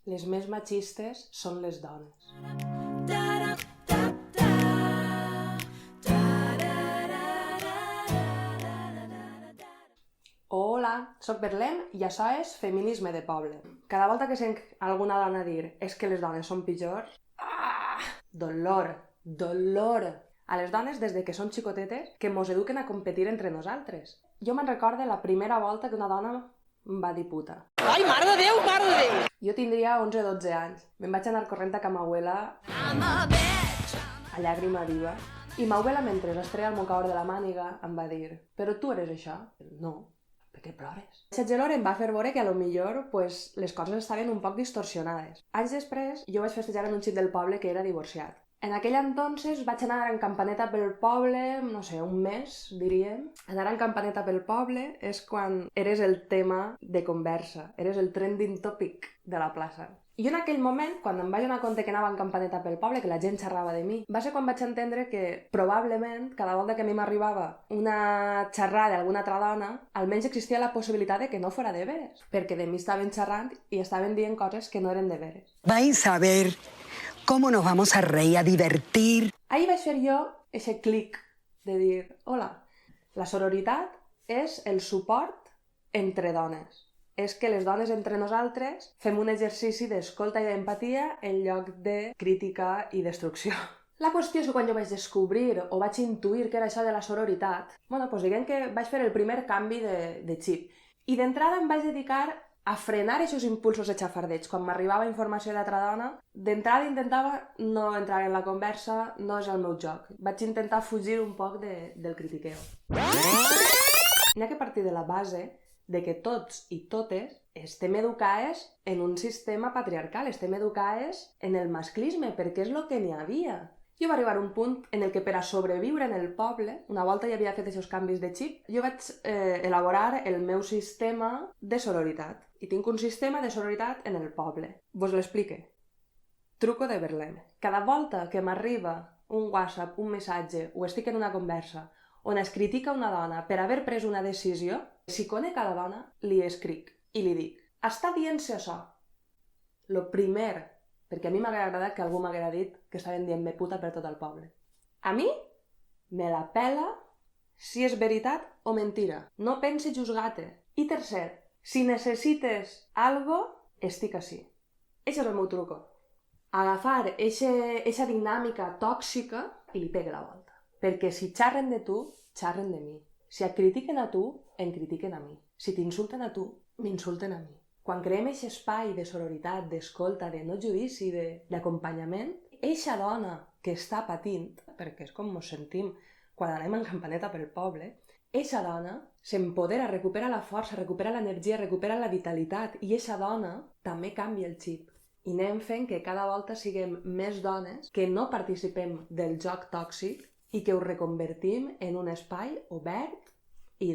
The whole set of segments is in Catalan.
Les més machistes són les dones. Hola, soc Berlem i això és Feminisme de Poble. Cada volta que sent alguna dona dir és que les dones són pitjors, dolor. A les dones, des de que són xicotetes, que mos eduquen a competir entre nosaltres. Jo me'n recorde la primera volta que una dona em va dir puta. Ai, mare de Déu, mare de Déu! Jo tindria 11 o 12 anys. Me'n vaig anar corrent a ca ma abuela a llàgrima viva. I ma abuela, mentre es treia el mocador de la màniga, em va dir: «Però tu eres això?» «No». «Per què plores?» La gelor em va fer veure que a lo millor les coses estaven un poc distorsionades. Anys després, jo vaig festejar en un xic del poble que era divorciat. En aquell entonces vaig anar en campaneta pel poble, no sé, un mes, diríem. Anar en campaneta pel poble és quan eres el tema de conversa, eres el trending topic de la plaça. I en aquell moment, quan em vaig donar compte que anava en campaneta pel poble, que la gent xerrava de mi, va ser quan vaig entendre que probablement, cada volta que a mi m'arribava una xerrada d'alguna altra dona, almenys existia la possibilitat de que no fora de veres, perquè de mi estaven xerrant i estaven dient coses que no eren de veres. Vais a ver cómo nos vamos a reír, a divertir. Ahí vaig fer jo eixe clic de dir: hola, la sororitat és el suport entre dones. És que les dones entre nosaltres fem un exercici d'escolta i d'empatia en lloc de crítica i destrucció. La qüestió és que quan jo vaig descobrir o vaig intuir que era això de la sororitat, doncs diguem que vaig fer el primer canvi de xip. I d'entrada em vaig dedicar a frenar aquests impulsos de xafardeig. Quan m'arribava informació d'altra dona, d'entrada intentava no entrar en la conversa, no és el meu joc. Vaig intentar fugir un poc del critiqueo. N'hi ha que partir de la base de que tots i totes estem educades en un sistema patriarcal, estem educades en el masclisme, perquè és el que n'hi havia. Jo va arribar a un punt en el que per a sobreviure en el poble, una volta ja havia fet aquests canvis de xip, jo vaig elaborar el meu sistema de sororitat. I tinc un sistema de sororitat en el poble. Vos l'explique. Truco de Berlem. Cada volta que m'arriba un WhatsApp, un missatge, o estic en una conversa on es critica una dona per haver pres una decisió, si conec a la dona, li escric i li dic: «Està dient-se això». Lo primer, perquè a mi m'hauria agradat que algú m'haguera dit que estaven dient-me puta per tot el poble. A mi me la pela si és veritat o mentira. No pense juzgar-te. I tercer, si necessites algo, estic ací. Això és el meu truco. Agafar eixa dinàmica tòxica i li pegue la volta. Perquè si xerren de tu, xerren de mi. Si et critiquen a tu, em critiquen a mi. Si t'insulten a tu, m'insulten a mi. Quan creem aquest espai de sororitat, d'escolta, de no judici, d'acompanyament, eixa dona que està patint, perquè és com ens sentim quan anem en campaneta pel poble, eixa dona s'empodera, recupera la força, recupera l'energia, recupera la vitalitat, i eixa dona també canvia el xip. I anem fent que cada volta siguem més dones que no participem del joc tòxic i que ho reconvertim en un espai obert i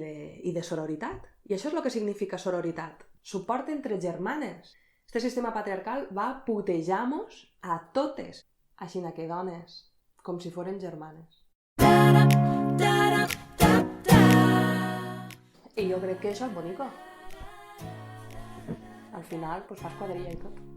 de sororitat. I això és el que significa sororitat. Suport entre germanes. Este sistema patriarcal va putejar-nos a totes, així que dones, com si foren germanes. I jo crec que això és bonico. Al final, pues fas quadrilla i tot.